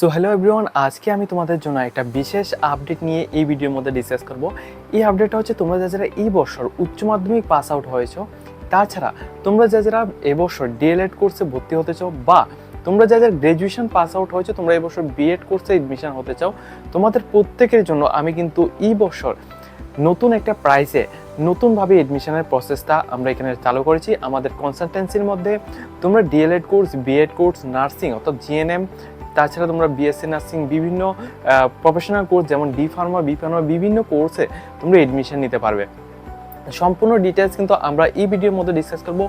So hello everyone, আজকে আমি তোমাদের জন্য একটা বিশেষ আপডেট নিয়ে এই ভিডিওর মধ্যে ডিসকাস করব। এই আপডেটটা হচ্ছে তোমরা যারা এই বছর উচ্চ মাধ্যমিক পাস আউট হয়েছো, তাছাড়া তোমরা যারা এবছর ডিএলএড কোর্সে ভর্তি হতে চাও, বা তোমরা যারা গ্র্যাজুয়েশন পাস আউট হয়েছো তোমরা এবছর বিএড কোর্সে এডমিশন হতে চাও, তোমাদের প্রত্যেকের জন্য আমি কিন্তু এই বছর নতুন একটা প্রাইসে নতুনভাবে এডমিশনের প্রসেসটা আমরা এখানে চালু করেছি আমাদের কনসালটেন্সির মধ্যে। তোমরা DElEd course, BEd course, nursing অর্থাৎ জিএনএম, তাছাড়া তোমরা বিএসসি নার্সিং, বিভিন্ন প্রফেশনাল কোর্স যেমন বি ফার্মা বিভিন্ন কোর্সে তোমরা এডমিশন নিতে পারবে। সম্পূর্ণ ডিটেলস কিন্তু আমরা এই ভিডিওর মধ্যে ডিসকাস করব।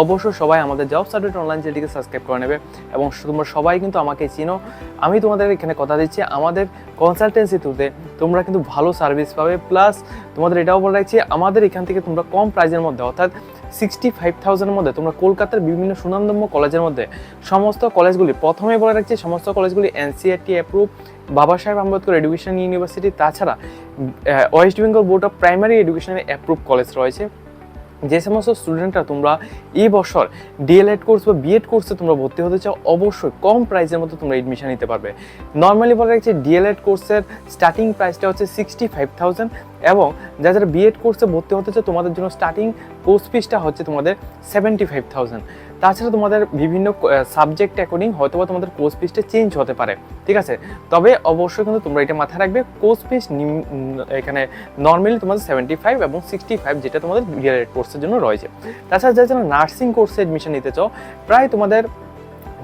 অবশ্যই সবাই আমাদের জবস আপডেট অনলাইন চ্যানেলটিকে সাবস্ক্রাইব করে নেবে এবং তোমরা সবাই কিন্তু আমাকে চিনো। আমি তোমাদের এখানে কথা দিচ্ছি, আমাদের কনসালটেন্সি থ্রুতে তোমরা কিন্তু ভালো সার্ভিস পাবে, প্লাস তোমাদের এটাও বলে রাখছি আমাদের এখান থেকে তোমরা কম প্রাইসের মধ্যে অর্থাৎ 65,000-এর মধ্যে তোমরা কলকাতার বিভিন্ন সুনামধন্য কলেজের মধ্যে সমস্ত কলেজগুলি, প্রথমে বলে রাখছি সমস্ত কলেজগুলি এনসিইআরটি অ্যাপ্রুভ, বাবা সাহেব আম্বেদকর এডুকেশন ইউনিভার্সিটি, তাছাড়া West Bengal board of primary এডুকেশনের অ্যাপ্রুভ কলেজ রয়েছে। যে সমস্ত স্টুডেন্টরা তোমরা এই বছর ডিএলএড কোর্স বা বিএড কোর্সে তোমরা ভর্তি হতে চাও, অবশ্যই কম প্রাইসের মধ্যে তোমরা এডমিশন নিতে পারবে। নর্মালি বলা রাখছি ডিএলএড কোর্সের স্টার্টিং প্রাইসটা হচ্ছে 65,000 এবং যারা বিএড কোর্সে ভর্তি হতে চাও তোমাদের জন্য স্টার্টিং কোর্স ফিসটা হচ্ছে তোমাদের 75,000। তাছাড়া তোমাদের বিভিন্ন সাবজেক্ট অ্যাকর্ডিং হয়তো বা তোমাদের কোর্স ফিসটা চেঞ্জ হতে পারে, ঠিক আছে? তবে অবশ্যই কিন্তু তোমরা এটা মাথায় রাখবে, কোর্স ফিস এখানে নর্মালি তোমাদের 75 এবং 65 যেটা তোমাদের ডিএলএড কোর্সের জন্য রয়েছে। তাছাড়া যারা নার্সিং কোর্সে এডমিশন নিতে চাও, প্রায় তোমাদের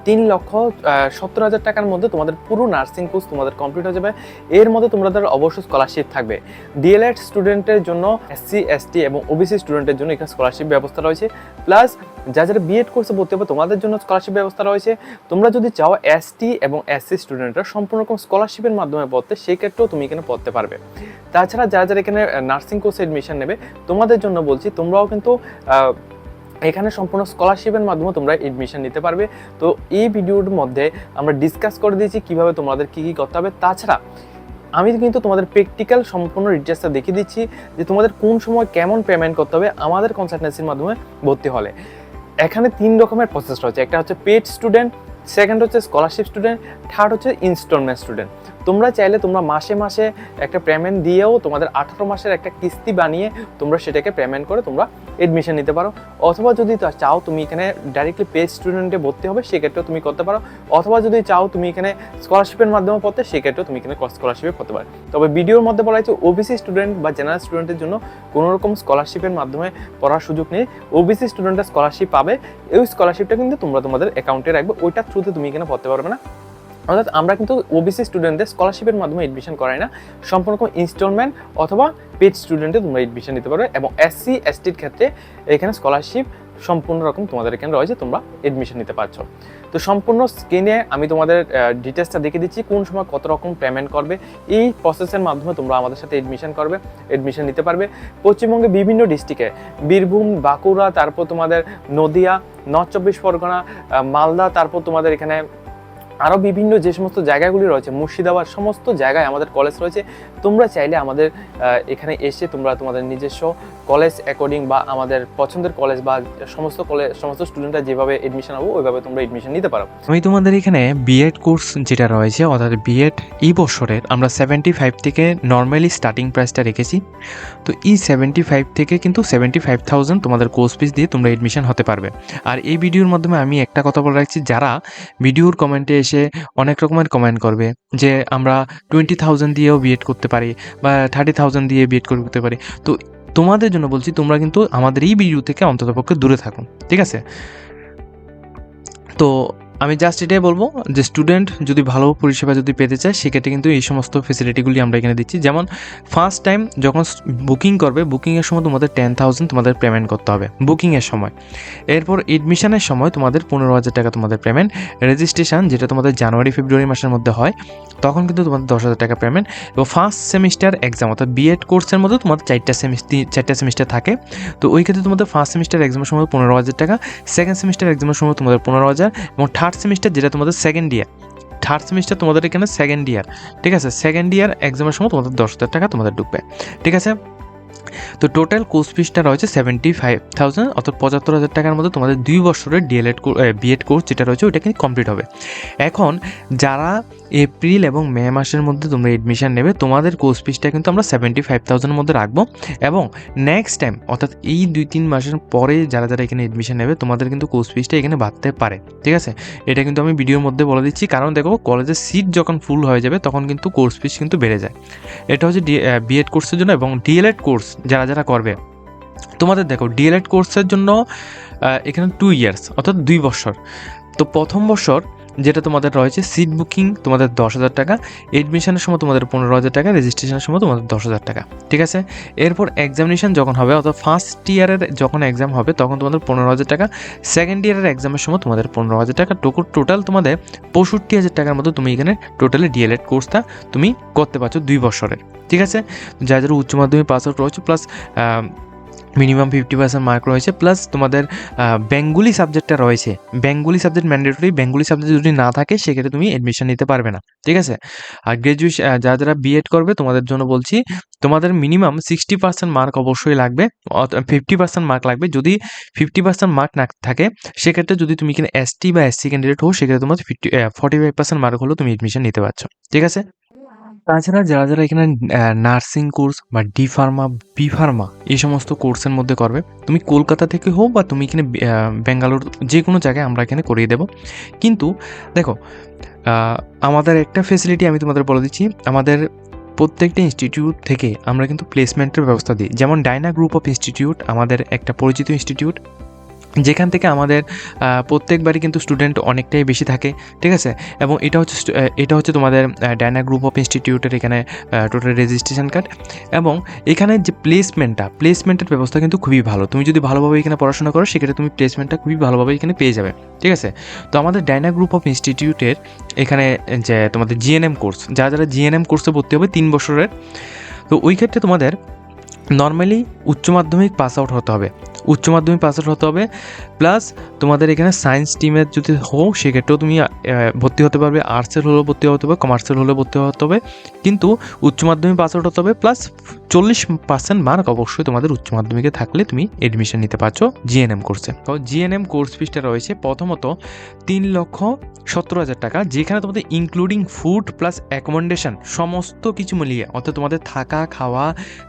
3,70,000 টাকার মধ্যে তোমাদের পুরো নার্সিং কোর্স তোমাদের কমপ্লিট হয়ে যাবে। এর মধ্যে তোমাদের অবশ্যই স্কলারশিপ থাকবে। ডিএলএড স্টুডেন্টের জন্য, এসসি এসটি এবং ওবিসি স্টুডেন্টের জন্য এখানে স্কলারশিপ ব্যবস্থা রয়েছে, প্লাস যারা বিএড কোর্সে ভর্তি হবে তোমাদের জন্য স্কলারশিপ ব্যবস্থা রয়েছে। তোমরা যদি চাও এসটি এবং এসসি স্টুডেন্টরা সম্পূর্ণ রকম স্কলারশিপের মাধ্যমে পড়তে, সেই ক্ষেত্রেও তুমি এখানে পড়তে পারবে। তাছাড়া যারা এখানে নার্সিং কোর্সে এডমিশন নেবে তোমাদের জন্য বলছি, তোমরাও কিন্তু এখানে সম্পূর্ণ স্কলারশিপের মাধ্যমে তোমরা এডমিশন নিতে পারবে। তো এই ভিডিওর মধ্যে আমরা ডিসকাস করে দিয়েছি কীভাবে তোমাদের কী কী করতে হবে। তাছাড়া আমি কিন্তু তোমাদের প্র্যাকটিক্যাল সম্পূর্ণ ডিটেলসটা দেখিয়ে দিচ্ছি যে তোমাদের কোন সময় কেমন পেমেন্ট করতে হবে আমাদের কনসালটেন্সির মাধ্যমে ভর্তি হলে। এখানে 3 রকমের প্রসেস রয়েছে, একটা হচ্ছে পেড স্টুডেন্ট, সেকেন্ড হচ্ছে স্কলারশিপ স্টুডেন্ট, থার্ড হচ্ছে ইনস্টলমেন্ট স্টুডেন্ট। তোমরা চাইলে তোমরা মাসে মাসে একটা পেমেন্ট দিয়েও তোমাদের 18 মাসের একটা কিস্তি বানিয়ে তোমরা সেটাকে পেমেন্ট করে তোমরা এডমিশন নিতে পারো, অথবা যদি চাও তুমি এখানে ডাইরেক্টলি পেড স্টুডেন্টে ভর্তি হবে সেক্ষেত্রেও তুমি করতে পারো, অথবা যদি চাও তুমি এখানে স্কলারশিপের মাধ্যমে পড়তে সেক্ষেত্রেও তুমি এখানে স্কলারশিপে পড়তে পারো। তবে ভিডিওর মধ্যে বলা হয়েছে ওবিসি স্টুডেন্ট বা জেনারেল স্টুডেন্টের জন্য কোনো রকম স্কলারশিপের মাধ্যমে পড়ার সুযোগ নেই। ওবিসি স্টুডেন্টরা স্কলারশিপ পাবে, এই স্কলারশিপটা কিন্তু তোমরা তোমাদের অ্যাকাউন্টে রাখবে, ওইটার থ্রুতে তুমি এখানে পড়তে পারবে না। অর্থাৎ আমরা কিন্তু ওবিসি স্টুডেন্টদের স্কলারশিপের মাধ্যমে এডমিশন করাই না, সম্পূর্ণ ইনস্টলমেন্ট অথবা পেড স্টুডেন্টে তোমরা এডমিশন নিতে পারবে। এবং এসসি এসটির ক্ষেত্রে এখানে স্কলারশিপ সম্পূর্ণ রকম তোমাদের এখানে রয়েছে, তোমরা এডমিশন নিতে পারছো। তো সম্পূর্ণ স্ক্রিনে আমি তোমাদের ডিটেলসটা দেখিয়ে দিচ্ছি কোন সময় কত রকম পেমেন্ট করবে। এই প্রসেসের মাধ্যমে তোমরা আমাদের সাথে এডমিশন নিতে পারবে। পশ্চিমবঙ্গে বিভিন্ন ডিস্ট্রিক্টে, বীরভূম, বাঁকুড়া, তারপর তোমাদের নদিয়া, নর্থ 24 পরগনা, মালদা, তারপর তোমাদের এখানে আরও বিভিন্ন যে সমস্ত জায়গাগুলি রয়েছে, মুর্শিদাবাদ, সমস্ত জায়গায় আমাদের কলেজ রয়েছে। তোমরা চাইলে আমাদের এখানে এসে তোমরা তোমাদের নিজস্ব কলেজ অ্যাকর্ডিং বা আমাদের পছন্দের কলেজ বা সমস্ত স্টুডেন্টরা যেভাবে এডমিশন হবে ওইভাবে তোমরা এডমিশন নিতে পারো। আমি তোমাদের এখানে বিএড কোর্স যেটা রয়েছে অর্থাৎ বিএড এই বছরের আমরা 75 থেকে নর্মালি স্টার্টিং প্রাইসটা রেখেছি। তো এই 75 থেকে কিন্তু 75,000 তোমাদের কোর্স ফিস দিয়ে তোমরা এডমিশন হতে পারবে। আর এই ভিডিওর মাধ্যমে আমি একটা কথা বলে রাখছি, যারা ভিডিওর কমেন্টে এসে অনেক রকমের কমেন্ট করবে যে আমরা 20,000 দিয়েও বিএড করতে পারি বা 30,000 দিয়ে বিএড করতে পারি, তো তোমাদের জন্য বলছি তোমরা কিন্তু আমাদের এই ভিডিও থেকে অন্ততপক্ষে দূরে থাকুন, ঠিক আছে? তো আমি জাস্ট এটাই বলবো যে স্টুডেন্ট যদি ভালো পরিষেবা যদি পেতে চায় সেক্ষেত্রে কিন্তু এই সমস্ত ফেসিলিটিগুলি আমরা এখানে দিচ্ছি। যেমন ফার্স্ট টাইম যখন বুকিং করবে, বুকিংয়ের সময় তোমাদের 10,000 তোমাদের পেমেন্ট করতে হবে বুকিংয়ের সময়। এরপর এডমিশনের সময় তোমাদের 15,000 টাকা তোমাদের পেমেন্ট। রেজিস্ট্রেশন যেটা তোমাদের জানুয়ারি ফেব্রুয়ারি মাসের মধ্যে হয় তখন কিন্তু তোমাদের 10,000 টাকা পেমেন্ট। এবং ফার্স্ট সেমিস্টার এক্সাম অর্থাৎ বিএড কোর্সের মধ্যে তোমাদের 4টা সেমিস্টার থাকে, তো ওই ক্ষেত্রে তোমাদের ফার্স্ট সেমিস্টার এক্সামের সময় 15,000 টাকা, সেকেন্ড সেমিস্টার এক্সামের সময় তোমাদের 15,000 এবং থার্ড সেমিস্টার যেটা তোমাদের সেকেন্ড সেমিস্টার তোমাদের এখানে সেকেন্ড ইয়ার, ঠিক আছে? সেকেন্ড ইয়ার এক্সামের সময় তোমাদের 10,000 টাকা তোমাদের ঢুকবে, ঠিক আছে? তো টোটাল কোর্স ফিসটা রয়েছে 75,000 অর্থাৎ 75,000 টাকার মধ্যে তোমাদের 2 বছরের ডিএলএড বিএড কোর্স যেটা রয়েছে ওইটা কিন্তু কমপ্লিট হবে। এখন যারা এপ্রিল এবং মে মাসের মধ্যে তোমরা এডমিশন নেবে তোমাদের কোর্স ফিসটা কিন্তু আমরা 75,000-এর মধ্যে রাখবো, এবং নেক্সট টাইম অর্থাৎ এই 2-3 মাসের পরে যারা যারা এখানে এডমিশন নেবে তোমাদের কিন্তু কোর্স ফিসটা এখানে বাড়তে পারে, ঠিক আছে? এটা কিন্তু আমি ভিডিওর মধ্যে বলে দিচ্ছি, কারণ দেখো কলেজের সিট যখন ফুল হয়ে যাবে তখন কিন্তু কোর্স ফিস কিন্তু বেড়ে যায়। এটা হচ্ছে বিএড কোর্সের জন্য। এবং ডিএলএড কোর্স যারা যারা করবে তোমাদের দেখো ডিএলএড কোর্সের জন্য এখানে 2 ইয়ার্স অর্থাৎ 2 বছর। তো প্রথম বছর যেটা তোমাদের রয়েছে সিট বুকিং তোমাদের 10,000 টাকা, এডমিশনের সময় তোমাদের 15,000 টাকা, রেজিস্ট্রেশনের সময় তোমাদের 10,000 টাকা, ঠিক আছে? এরপর এক্সামিনেশন যখন হবে অর্থাৎ ফার্স্ট ইয়ারের যখন এক্সাম হবে তখন তোমাদের 15,000 টাকা, সেকেন্ড ইয়ারের এক্সামের সময় তোমাদের 15,000 টাকা, টোটাল তোমাদের 65,000 টাকার মতো তুমি এখানে টোটালি ডিএলএড কোর্সটা তুমি করতে পারছো 2 বছরের, ঠিক আছে? যারা যারা উচ্চ মাধ্যমিক পাস আউট রয়েছে প্লাস মিনিমাম 50% মার্ক রয়েছে, প্লাস তোমাদের বেঙ্গলি সাবজেক্টটা রয়েছে, Bengali subject mandatory, Bengali subject যদি না থাকে সেক্ষেত্রে তুমি এডমিশন নিতে পারবে না, ঠিক আছে? আর গ্র্যাজুয়েশন যারা যারা বিএড করবে তোমাদের জন্য বলছি তোমাদের মিনিমাম 60% মার্ক অবশ্যই লাগবে, 50% মার্ক লাগবে। যদি 50% মার্ক না থাকে সেক্ষেত্রে যদি তুমি কিনা এসটি বা এসসি ক্যান্ডিডেট হো সেক্ষেত্রে তোমাদের 45% মার্ক হলেও তুমি এডমিশন নিতে পারছো, ঠিক আছে? তাছাড়া যারা যারা এখানে নার্সিং কোর্স বা ডি ফার্মা, বি ফার্মা এই সমস্ত কোর্সের মধ্যে করবে, তুমি কলকাতা থেকে হোক বা তুমি এখানে ব্যাঙ্গালোর যে কোনো জায়গায় আমরা এখানে করিয়ে দেবো। কিন্তু দেখো আমাদের একটা ফেসিলিটি আমি তোমাদের বলে দিচ্ছি, আমাদের প্রত্যেকটা ইনস্টিটিউট থেকে আমরা কিন্তু প্লেসমেন্টের ব্যবস্থা দিই। যেমন ডায়না গ্রুপ অফ ইনস্টিটিউট আমাদের একটা পরিচিত ইনস্টিটিউট, যেখান থেকে আমাদের প্রত্যেকবারই কিন্তু স্টুডেন্ট অনেকটাই বেশি থাকে, ঠিক আছে? এবং এটা হচ্ছে তোমাদের ডায়না গ্রুপ অফ ইনস্টিটিউটের এখানে টোটাল রেজিস্ট্রেশন কার্ড। এবং এখানে যে প্লেসমেন্টের ব্যবস্থা কিন্তু খুবই ভালো। তুমি যদি ভালোভাবে এখানে পড়াশোনা করো সেক্ষেত্রে তুমি প্লেসমেন্টটা খুবই ভালোভাবে এখানে পেয়ে যাবে, ঠিক আছে? তো আমাদের ডায়না গ্রুপ অফ ইনস্টিটিউটের এখানে যে তোমাদের জিএনএম কোর্স, যারা যারা জিএনএম কোর্সে ভর্তি হবে 3 বছরের, তো ওই ক্ষেত্রে তোমাদের নর্মালি উচ্চ মাধ্যমিক পাস আউট হতে হবে, প্লাস তোমাদের এখানে সায়েন্স টিমের যদি হও সেক্ষেত্রেও তুমি ভর্তি হতে পারবে, আর্টসের হলেও ভর্তি হতে হবে, কমার্সের হলেও ভর্তি হতে হবে, কিন্তু উচ্চ মাধ্যমিক পাস আউট হতে হবে, প্লাস 40% মার্ক অবশ্যই তোমাদের উচ্চ মাধ্যমিকে থাকলে তুমি এডমিশন নিতে পারছো জিএনএম কোর্সে। তো জিএনএম কোর্স ফিসটা রয়েছে প্রথমত 3,70,000 টাকা, যেখানে তোমাদের ইনক্লুডিং ফুড প্লাস অ্যাকোমোডেশন সমস্ত কিছু মিলিয়ে, অর্থাৎ তোমাদের থাকা খাওয়া,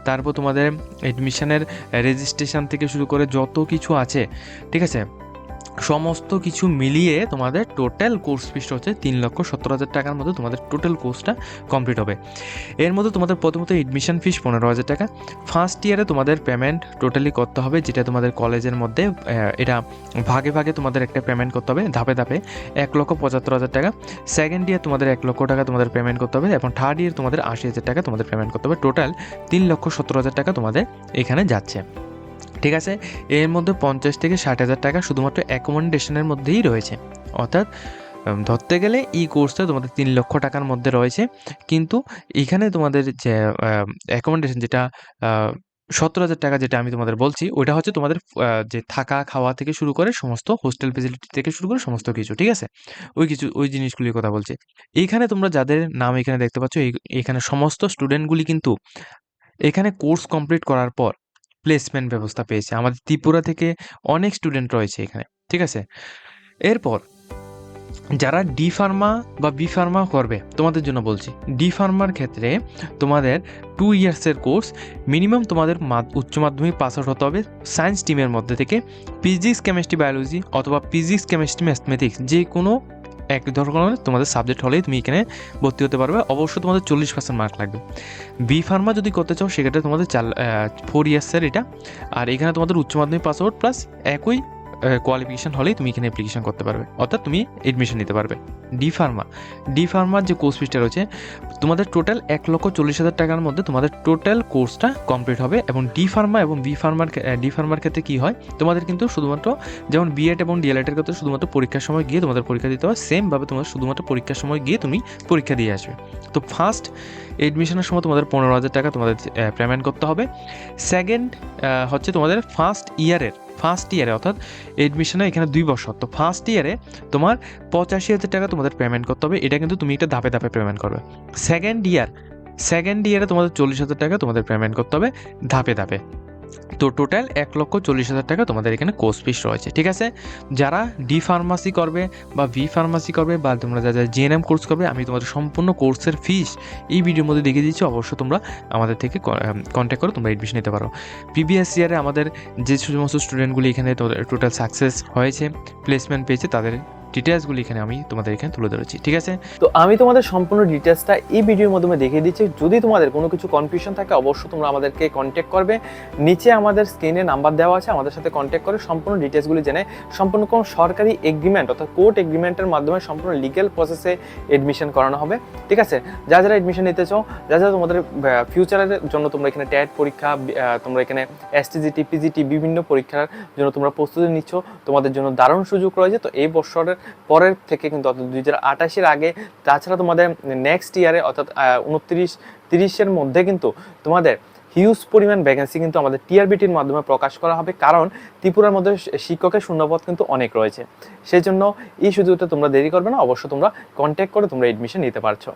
তারপর তোমাদের এডমিশনের রেজিস্ট্রেশন থেকে শুরু করে যত কিছু আছে, ঠিক আছে, সমস্ত কিছু মিলিয়ে তোমাদের টোটাল কোর্স ফিসটা হচ্ছে 3,70,000 টাকার মধ্যে তোমাদের টোটাল কোর্সটা কমপ্লিট হবে। এর মধ্যে তোমাদের প্রথমত এডমিশন ফিস 15,000 টাকা, ফার্স্ট ইয়ারে তোমাদের পেমেন্ট টোটালি করতে হবে, যেটা তোমাদের কলেজের মধ্যে এটা ভাগে ভাগে তোমাদের একটা পেমেন্ট করতে হবে ধাপে ধাপে, 1,75,000 টাকা, সেকেন্ড ইয়ার তোমাদের 1 লক্ষ টাকা তোমাদের পেমেন্ট করতে হবে, এবং থার্ড ইয়ার তোমাদের 80,000 টাকা তোমাদের পেমেন্ট করতে হবে। টোটাল 3,70,000 টাকা তোমাদের এখানে যাচ্ছে, ঠিক আছে? এর মধ্যে 50,000 থেকে 60,000 টাকা শুধুমাত্র অ্যাকোমোডেশনের মধ্যেই রয়েছে, অর্থাৎ ধরতে গেলে এই কোর্সটা তোমাদের 3 লক্ষ টাকার মধ্যে রয়েছে। কিন্তু এখানে তোমাদের যে অ্যাকোমোডেশন যেটা 70,000 টাকা যেটা আমি তোমাদের বলছি ওইটা হচ্ছে তোমাদের যে থাকা খাওয়া থেকে শুরু করে সমস্ত হোস্টেল ফেসিলিটি থেকে শুরু করে সমস্ত কিছু, ঠিক আছে? ওই জিনিসগুলির কথা বলছি। এইখানে তোমরা যাদের নাম এখানে দেখতে পাচ্ছ এখানে সমস্ত স্টুডেন্টগুলি কিন্তু এখানে কোর্স কমপ্লিট করার পর প্লেসমেন্ট ব্যবস্থা পেয়েছে। আমাদের ত্রিপুরা থেকে অনেক স্টুডেন্ট রয়েছে এখানে, ঠিক আছে? এরপর যারা ডি ফার্মা বা বি ফার্মা করবে তোমাদের জন্য বলছি, ডি ফার্মার ক্ষেত্রে তোমাদের 2 ইয়ার্সের কোর্স, মিনিমাম তোমাদের উচ্চ মাধ্যমিক পাস আউট হতে হবে সায়েন্স টিমের মধ্যে থেকে, ফিজিক্স কেমিস্ট্রি বায়োলজি অথবা ফিজিক্স কেমিস্ট্রি ম্যাথমেটিক্স যে কোনো এক ধরনের তোমাদের সাবজেক্ট হলেই তুমি এখানে ভর্তি হতে পারবে। অবশ্যই তোমাদের 40% মার্ক লাগবে। বি ফার্মা যদি করতে চাও সেক্ষেত্রে তোমাদের 4 ইয়ার্সের এটা, আর এখানে তোমাদের উচ্চ মাধ্যমিক পাস আউট প্লাস একই কোয়ালিফিকেশান হলেই তুমি এখানে অ্যাপ্লিকেশন করতে পারবে, অর্থাৎ তুমি এডমিশন নিতে পারবে। ডি ফার্মার যে কোর্স ফিসটা রয়েছে তোমাদের টোটাল 1,40,000 টাকার মধ্যে তোমাদের টোটাল কোর্সটা কমপ্লিট হবে। এবং ডি ফার্মা এবং ডি ফার্মার ক্ষেত্রে কী হয়, তোমাদের কিন্তু শুধুমাত্র যেমন বিএড এবং ডিএলএডের ক্ষেত্রে শুধুমাত্র পরীক্ষার সময় গিয়ে তোমাদের পরীক্ষা দিতে হয়, সেমভাবে তোমাদের শুধুমাত্র পরীক্ষার সময় গিয়ে তুমি পরীক্ষা দিয়ে আসবে। তো ফার্স্ট এডমিশনের সময় তোমাদের 15,000 টাকা তোমাদের পেমেন্ট করতে হবে। সেকেন্ড হচ্ছে তোমাদের ফার্স্ট ইয়ারে অর্থাৎ এডমিশনে এখানে 2 বছর, তো ফার্স্ট ইয়ারে তোমার 85,000 টাকা তোমাদের পেমেন্ট করতে হবে। এটা কিন্তু তুমি একটা ধাপে ধাপে পেমেন্ট করবে। সেকেন্ড ইয়ারে তোমাদের 40,000 টাকা তোমাদের পেমেন্ট করতে হবে ধাপে ধাপে। তো টোটাল 1,40,000 টাকা তোমাদের এখানে কোর্স ফিস রয়েছে, ঠিক আছে। যারা ডি ফার্মাসি করবে বা ভি ফার্মাসি করবে বা তোমরা যারা জিএনএম কোর্স করবে, আমি তোমাদের সম্পূর্ণ কোর্সের ফিস এই ভিডিওর মধ্যে দেখিয়ে দিচ্ছি। অবশ্যই তোমরা আমাদের থেকে কন্ট্যাক্ট করে তোমরা এডমিশন নিতে পারো। প্রিভিয়াস ইয়ারে আমাদের যে সমস্ত স্টুডেন্টগুলি এখানে টোটাল সাকসেস হয়েছে, প্লেসমেন্ট পেয়েছে, তাদের ডিটেলসগুলি এখানে আমি তোমাদের এখানে তুলে ধরেছি, ঠিক আছে। তো আমি তোমাদের সম্পূর্ণ ডিটেলসটা এই ভিডিওর মাধ্যমে দেখিয়ে দিচ্ছি। যদি তোমাদের কোনো কিছু কনফিউশন থাকে অবশ্যই তোমরা আমাদেরকে কন্ট্যাক্ট করবে। নিচে আমাদের স্ক্রিনে নাম্বার দেওয়া আছে, আমাদের সাথে কন্ট্যাক্ট করে সম্পূর্ণ ডিটেলসগুলি জেনে সম্পূর্ণ কোনো সরকারি এগ্রিমেন্ট অর্থাৎ কোর্ট এগ্রিমেন্টের মাধ্যমে সম্পূর্ণ লিগ্যাল প্রসেসে এডমিশন করানো হবে, ঠিক আছে। যারা যারা এডমিশন নিতে চাও, যারা যারা তোমাদের ফিউচারের জন্য তোমরা এখানে ট্যাট পরীক্ষা, তোমরা এখানে এসটিজিটি, পিজিটি বিভিন্ন পরীক্ষার জন্য তোমরা প্রস্তুতি নিচ্ছ, তোমাদের জন্য দারুণ সুযোগ রয়েছে। তো এই বছরের পরের থেকে কিন্তু অর্থাৎ 2028-এর আগে, তাছাড়া তোমাদের নেক্সট ইয়ারে অর্থাৎ 29-30-এর মধ্যে কিন্তু তোমাদের হিউজ পরিমাণ ভ্যাকেন্সি কিন্তু আমাদের টিআরবিটির মাধ্যমে প্রকাশ করা হবে, কারণ ত্রিপুরার মধ্যে শিক্ষকের শূন্যপদ কিন্তু অনেক রয়েছে। সেই জন্য এই সুযোগটা তোমরা দেরি করবে না, অবশ্যই তোমরা কন্ট্যাক্ট করে তোমরা এডমিশন নিতে পারছো।